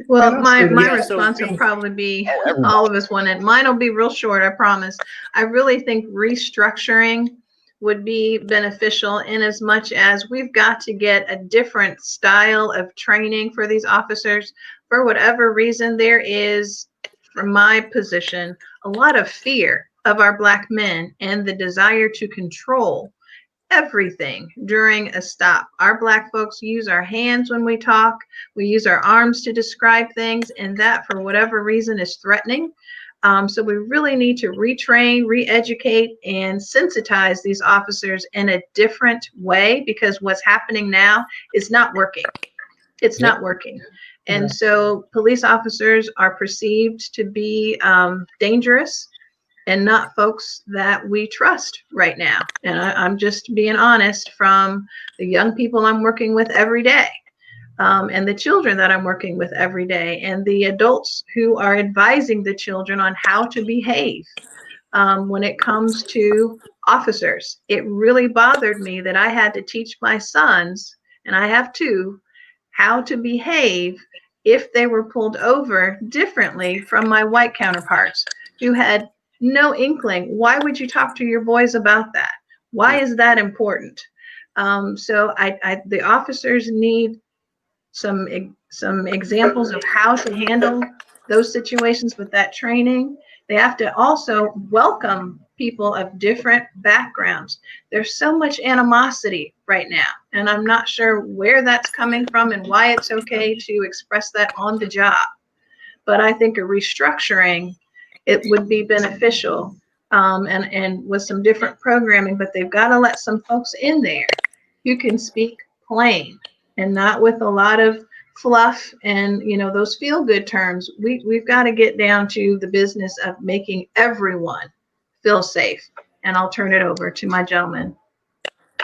Well, my response will probably be all of us want it. Mine will be real short, I promise. I really think restructuring would be beneficial in as much as we've got to get a different style of training for these officers. For whatever reason, there is, from my position, a lot of fear of our Black men and the desire to control everything during a stop. Our Black folks use our hands when we talk. We use our arms to describe things, and that, for whatever reason, is threatening. So we really need to retrain, re-educate, and sensitize these officers in a different way, because what's happening now is not working. It's not working. And so police officers are perceived to be dangerous. and not folks that we trust right now. And I'm just being honest, from the young people I'm working with every day, and the children that I'm working with every day, and the adults who are advising the children on how to behave when it comes to officers. It really bothered me that I had to teach my sons, and I have two, how to behave if they were pulled over differently from my white counterparts who had no inkling. Why would you talk to your boys about that? Why is that important? So the officers need some examples of how to handle those situations with that training. They have to also welcome people of different backgrounds. There's so much animosity right now, and I'm not sure where that's coming from and why it's okay to express that on the job. But I think a restructuring, it would be beneficial, and with some different programming, but they've got to let some folks in there who can speak plain and not with a lot of fluff and, you know, those feel good terms. We've got to get down to the business of making everyone feel safe. And I'll turn it over to my gentlemen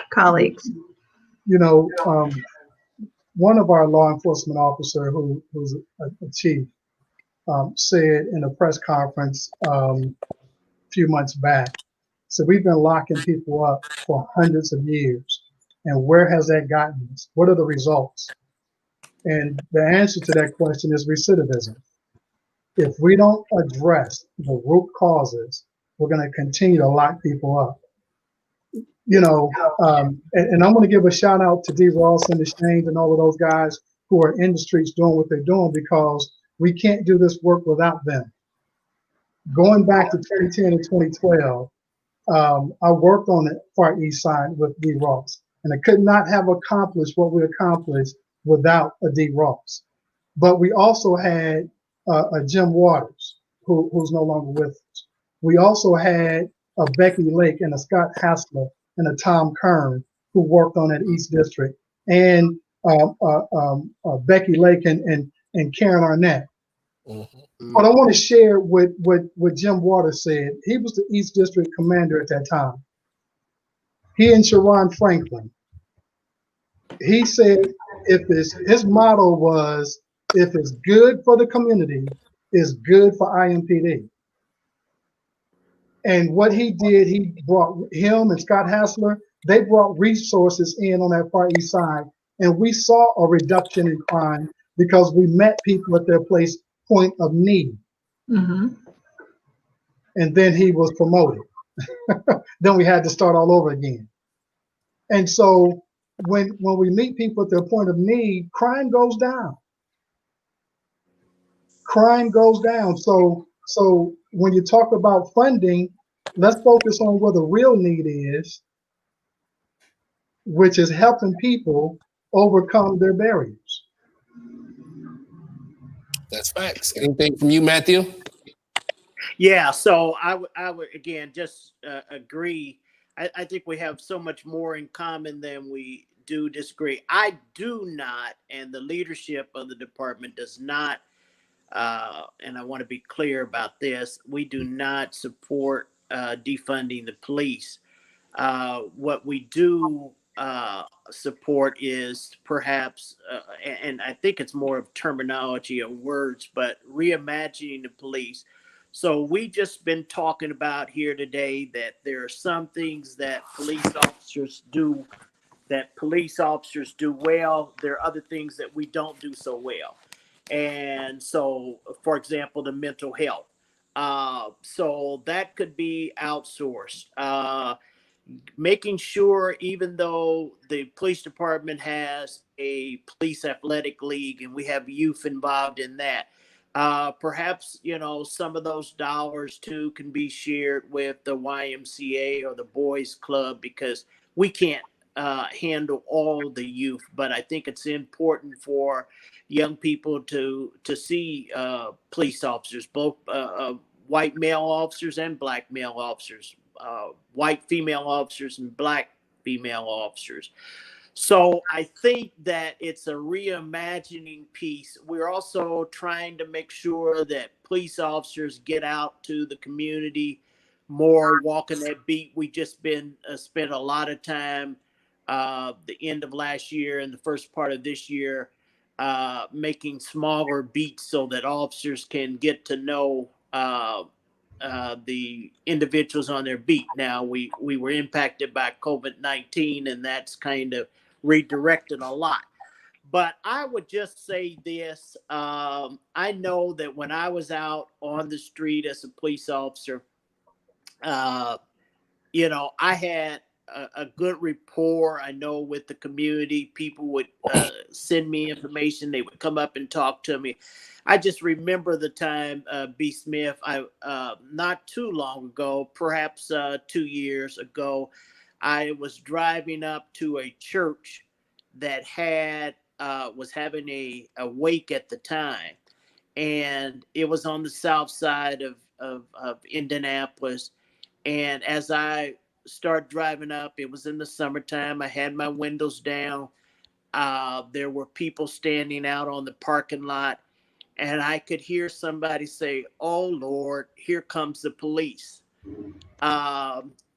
colleagues. You know, one of our law enforcement officer who's a chief said in a press conference a few months back, so we've been locking people up for hundreds of years. And where has that gotten us? What are the results? And the answer to that question is recidivism. If we don't address the root causes, we're going to continue to lock people up. You know, and I'm going to give a shout out to D. Ross and the Shanes and all of those guys who are in the streets doing what they're doing, because we can't do this work without them. Going back to 2010 and 2012, I worked on the Far East Side with D. Ross, and I could not have accomplished what we accomplished without a D. Ross. But we also had a Jim Waters, who's no longer with us. We also had a Becky Lake and a Scott Hassler and a Tom Kern who worked on that East District, and Becky Lake and Karen Arnett. Mm-hmm. But I want to share what Jim Waters said. He was the East District commander at that time. He and Sharon Franklin. He said, his motto was, if it's good for the community, it's good for IMPD. And what he did, he brought him and Scott Hassler, they brought resources in on that Far East Side. And we saw a reduction in crime because we met people at their point of need. Mm-hmm. And then he was promoted. Then we had to start all over again. And so when we meet people at their point of need, crime goes down. Crime goes down. So when you talk about funding, let's focus on where the real need is, which is helping people overcome their barriers. That's facts. Anything from you, Matthew? Yeah, so I would again just agree. I think we have so much more in common than we do disagree. I do not, and the leadership of the department does not, and I want to be clear about this, we do not support defunding the police. What we do support is perhaps, and I think it's more of terminology of words, but reimagining the police. So we just been talking about here today that there are some things that police officers do well. There are other things that we don't do so well. And so, for example, the mental health. So that could be outsourced. Making sure, even though the police department has a police athletic league and we have youth involved in that, perhaps, you know, some of those dollars too can be shared with the YMCA or the boys club, because we can't handle all the youth, but I think it's important for young people to see police officers, both white male officers and black male officers, white female officers and black female officers. So I think that it's a reimagining piece. We're also trying to make sure that police officers get out to the community more walking that beat. We just been spent a lot of time the end of last year and the first part of this year making smaller beats so that officers can get to know the individuals on their beat. Now, we were impacted by COVID-19, and that's kind of redirected a lot. But I would just say this. I know that when I was out on the street as a police officer, you know, I had a good rapport. I know with the community, people would send me information. They would come up and talk to me. I just remember the time, B. Smith, I not too long ago, perhaps 2 years ago, I was driving up to a church that had was having a wake at the time, and it was on the south side of Indianapolis. And as I started driving up, it was in the summertime. I had my windows down. There were people standing out on the parking lot, and I could hear somebody say, "Oh Lord, here comes the police."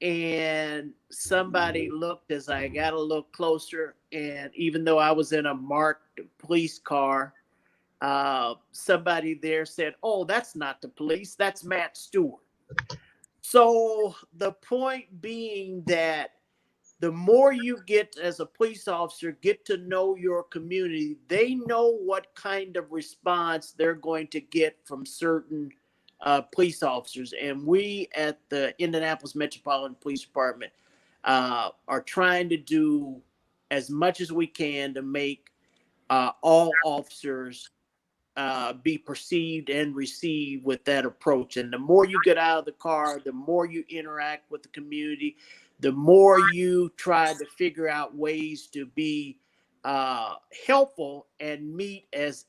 And somebody looked as I got a little closer, and even though I was in a marked police car, somebody there said, "Oh, that's not the police, that's Matt Steward." So the point being that the more you get as a police officer, get to know your community, they know what kind of response they're going to get from certain police officers. And we at the Indianapolis Metropolitan Police Department are trying to do as much as we can to make all officers be perceived and received with that approach. And the more you get out of the car, the more you interact with the community, the more you try to figure out ways to be helpful and meet, as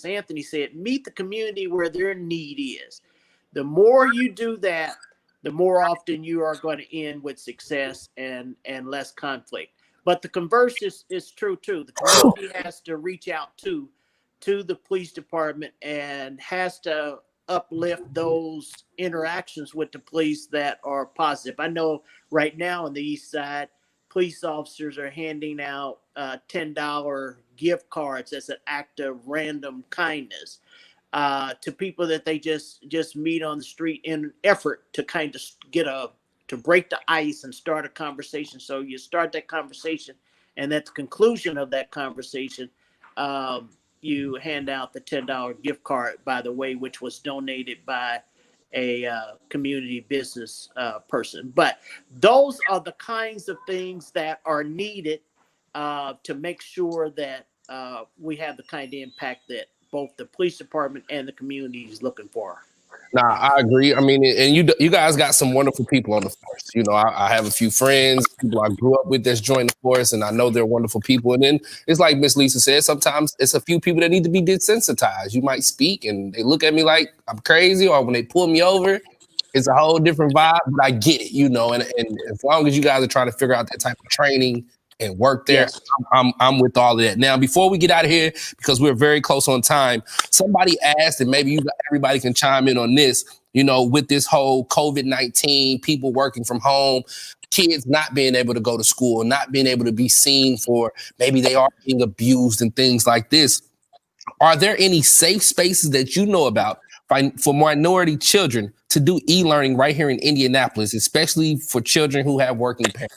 Anthony said, meet the community where their need is. The more you do that, the more often you are going to end with success and less conflict. But the converse is true too. The community has to reach out to the police department and has to uplift those interactions with the police that are positive. I know right now on the east side, police officers are handing out $10 gift cards as an act of random kindness to people that they just meet on the street in an effort to kind of to break the ice and start a conversation. So you start that conversation, and at the conclusion of that conversation, you hand out the $10 gift card, by the way, which was donated by a community business person. But those are the kinds of things that are needed to make sure that we have the kind of impact that both the police department and the community is looking for. Nah, I agree. I mean, and you guys got some wonderful people on the force. You know, I have a few friends, people I grew up with that's joined the force, and I know they're wonderful people. And then it's like Miss Leesa said, sometimes it's a few people that need to be desensitized. You might speak and they look at me like I'm crazy, or when they pull me over, it's a whole different vibe, but I get it, you know, and as long as you guys are trying to figure out that type of training and work there, Yes. I'm with all of that. Now, before we get out of here, because we're very close on time, somebody asked, and maybe everybody can chime in on this, you know, with this whole COVID-19, people working from home, kids not being able to go to school, not being able to be seen for maybe they are being abused and things like this. Are there any safe spaces that you know about for minority children to do e-learning right here in Indianapolis, especially for children who have working parents?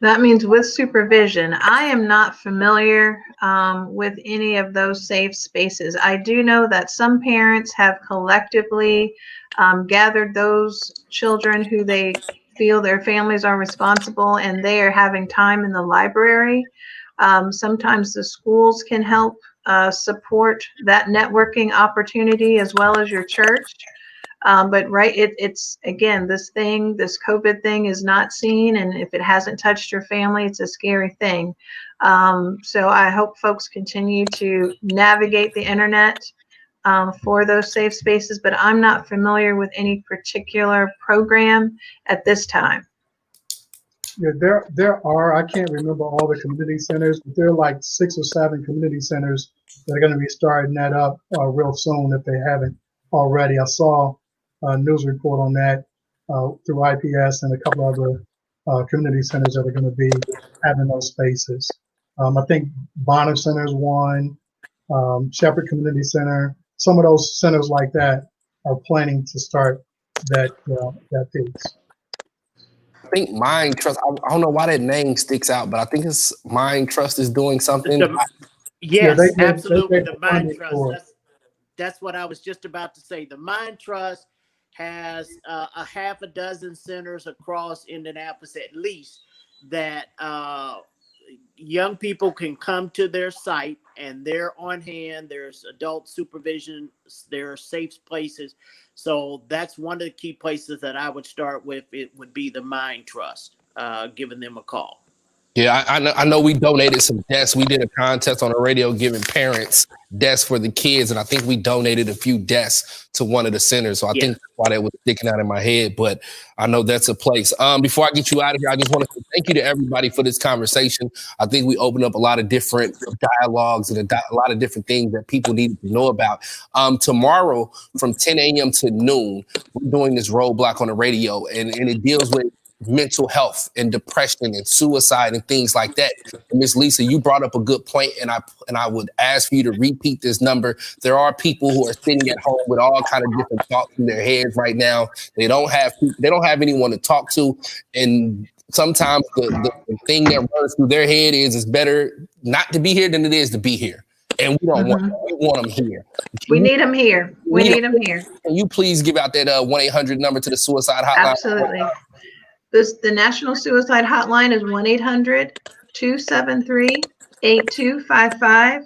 That means with supervision. I am not familiar with any of those safe spaces. I do know that some parents have collectively gathered those children who they feel their families are responsible, and they are having time in the library. Sometimes the schools can help support that networking opportunity as well as your church. But right, it's again, this COVID thing is not seen, and if it hasn't touched your family, it's a scary thing. So I hope folks continue to navigate the internet for those safe spaces, but I'm not familiar with any particular program at this time. Yeah, there are, I can't remember all the community centers, but there are like 6 or 7 community centers that are going to be starting that up real soon if they haven't already. I saw news report on that through IPS and a couple other community centers that are going to be having those spaces. I think Bonner Center is one, Shepherd Community Center. Some of those centers like that are planning to start that piece. I think Mind Trust. I don't know why that name sticks out, but I think it's Mind Trust is doing something. Yes, they absolutely. The Mind funding Trust. That's what I was just about to say. The Mind Trust has a half a dozen centers across Indianapolis, at least, that young people can come to their site and they're on hand. There's adult supervision. There are safe places. So that's one of the key places that I would start with. It would be the Mind Trust, giving them a call. Yeah, I know we donated some desks. We did a contest on the radio giving parents desks for the kids, and I think we donated a few desks to one of the centers. So I think that's why that was sticking out in my head, but I know that's a place. Before I get you out of here, I just want to say thank you to everybody for this conversation. I think we opened up a lot of different dialogues and a lot of different things that people need to know about. Tomorrow from 10 a.m. to noon, we're doing this roadblock on the radio, and it deals with mental health and depression and suicide and things like that. And Ms. Leesa, you brought up a good point, and I would ask for you to repeat this number. There are people who are sitting at home with all kind of different thoughts in their heads right now. They don't have anyone to talk to, and sometimes the thing that runs through their head is it's better not to be here than it is to be here. And we don't want them here. We need them here. We need them here. Can you please give out that 1-800 number to the suicide hotline? Absolutely. The National Suicide Hotline is 1-800-273-8255.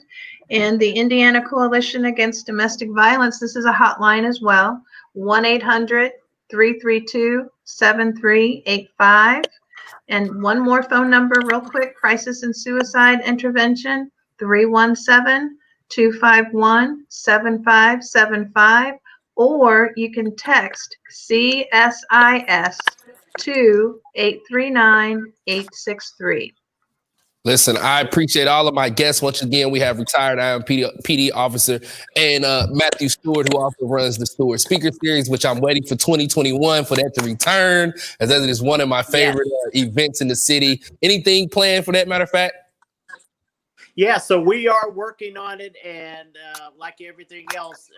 And the Indiana Coalition Against Domestic Violence, this is a hotline as well, 1-800-332-7385. And one more phone number real quick, Crisis and Suicide Intervention, 317-251-7575. Or you can text CSIS to 839-863. Listen, I appreciate all of my guests. Once again, we have retired IMPD officer and Matthew Steward, who also runs the Steward Speaker Series, which I'm waiting for 2021 for that to return, as that is one of my favorite events in the city. Anything planned for that, matter of fact? Yeah, so we are working on it, and like everything else,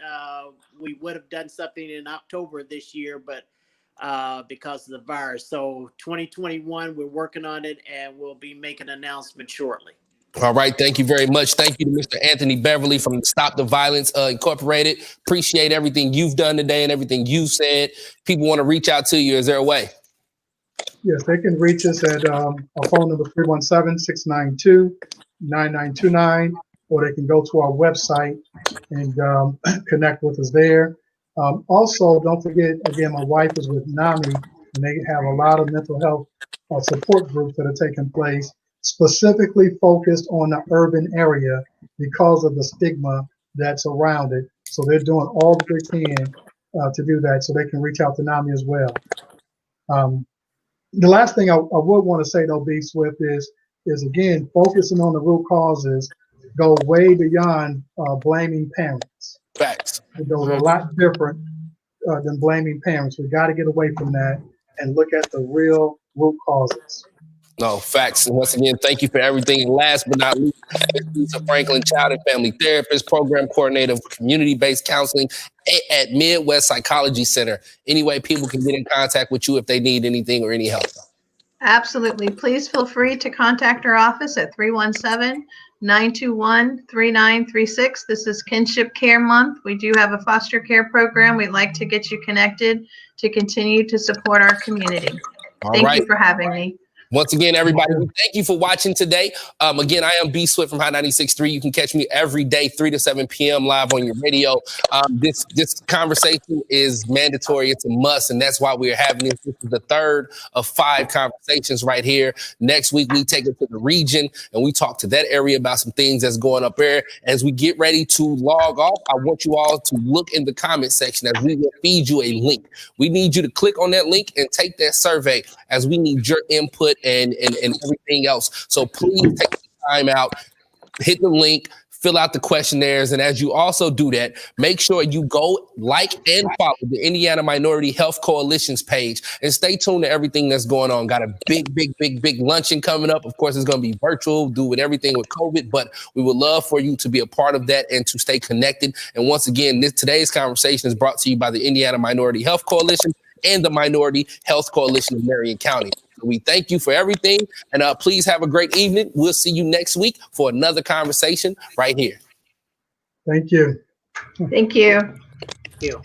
we would have done something in October this year, but because of the virus. So 2021, we're working on it, and we'll be making an announcement shortly. All right. Thank you very much. Thank you to Mr. Anthony Beverly from Stop the Violence Incorporated. Appreciate everything you've done today and everything you said. People want to reach out to you. Is there a way? Yes, they can reach us at our phone number 317-692-9929, or they can go to our website and connect with us there. Also, don't forget, again, my wife is with NAMI, and they have a lot of mental health support groups that are taking place, specifically focused on the urban area because of the stigma that's around it. So they're doing all that they can to do that, so they can reach out to NAMI as well. The last thing I would want to say, though, B. Swift, is again, focusing on the root causes go way beyond blaming parents. Facts. It goes a lot different than blaming parents. We got to get away from that and look at the real root causes. No, facts. And once again, thank you for everything. And last but not least, Leesa Franklin, child and family therapist, program coordinator of community-based counseling at Midwest Psychology Center. Anyway, people can get in contact with you if they need anything or any help. Absolutely. Please feel free to contact our office at 317-921-3936. This is Kinship Care Month. We do have a foster care program. We'd like to get you connected to continue to support our community. Thank you for having me. Once again, everybody, thank you for watching today. Again, I am B Swift from Hot 96.3. You can catch me every day, 3 to 7 p.m. live on your radio. This conversation is mandatory. It's a must, and that's why we're having this. This is the third of 5 conversations right here. Next week, we take it to the region, and we talk to that area about some things that's going up there. As we get ready to log off, I want you all to look in the comment section as we will feed you a link. We need you to click on that link and take that survey, as we need your input and everything else. So please take the time out, hit the link, fill out the questionnaires. And as you also do that, make sure you go like and follow the Indiana Minority Health Coalition's page and stay tuned to everything that's going on. Got a big luncheon coming up. Of course, it's going to be virtual, do with everything with COVID, but we would love for you to be a part of that and to stay connected. And once again, today's conversation is brought to you by the Indiana Minority Health Coalition and the Minority Health Coalition of Marion County. We thank you for everything, and please have a great evening. We'll see you next week for another conversation right here. Thank you. Thank you. Thank you.